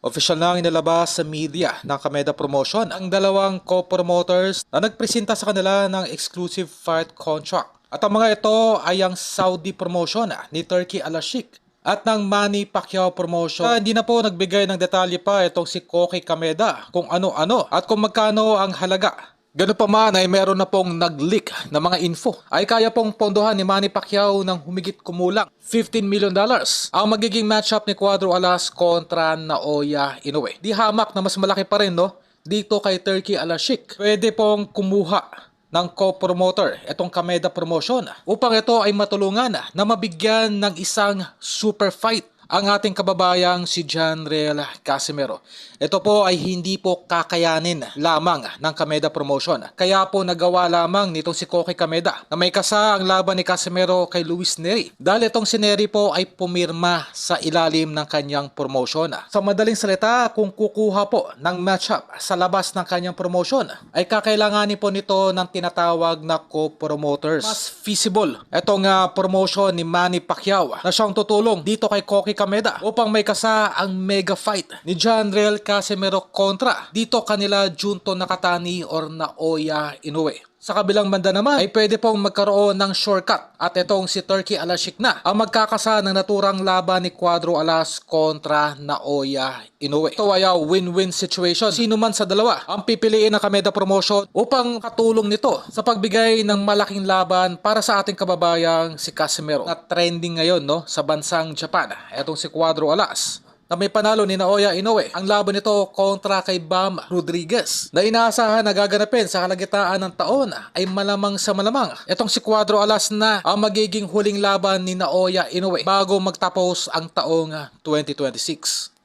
Official na inilabas sa media ng Kameda Promotion ang dalawang co-promoters na nagpresenta sa kanila ng exclusive fight contract. At ang mga ito ay ang Saudi promotion ni Turki Al-Sheikh at ng Manny Pacquiao promotion. Hindi na po nagbigay ng detalye pa itong si Koki Kameda kung ano-ano at kung magkano ang halaga. Ganun pa man ay meron na pong nag-leak na mga info ay kaya pong pondohan ni Manny Pacquiao ng humigit kumulang $15 million ang magiging matchup ni Cuadro Alas kontra Naoya Inoue. Di hamak na mas malaki pa rin dito kay Turki Al-Sheikh. Pwede pong kumuha ng co-promoter itong Kameda Promotion upang ito ay matulungan na mabigyan ng isang super fight ang ating kababayang si Janriel Casimero. Ito po ay hindi po kakayanin lamang ng Kameda Promotion. Kaya po nagawa lamang nitong si Koki Kameda na may kasa ang laban ni Casimero kay Luis Nery. Dahil itong si Nery po ay pumirma sa ilalim ng kanyang promotion. Sa madaling salita, kung kukuha po ng matchup sa labas ng kanyang promotion, ay kakailanganin po nito ng tinatawag na co-promoters. Mas feasible itong promotion ni Manny Pacquiao na siyang tutulong dito kay Koki Kameda upang may kasa ang mega fight ni Janriel Casimero kontra dito kanila Junto Nakatani or Naoya Inoue. Sa kabilang banda naman ay pwede pong magkaroon ng shortcut at itong si Turki Al-Sheikh na ang magkakasa ng naturang laban ni Cuadro Alas kontra Naoya Inoue. Ito ay win-win situation. Sino man sa dalawa ang pipiliin ng Kameda Promotion upang katulong nito sa pagbigay ng malaking laban para sa ating kababayang si Casimero na trending ngayon sa bansang Japan. Itong si Cuadro Alas na may panalo ni Naoya Inoue. Ang laban nito kontra kay Bam Rodriguez na inaasahan na gaganapin sa kalagitnaan ng taon ay malamang sa malamang itong si Cuadro Alas na ang magiging huling laban ni Naoya Inoue bago magtapos ang taong 2026.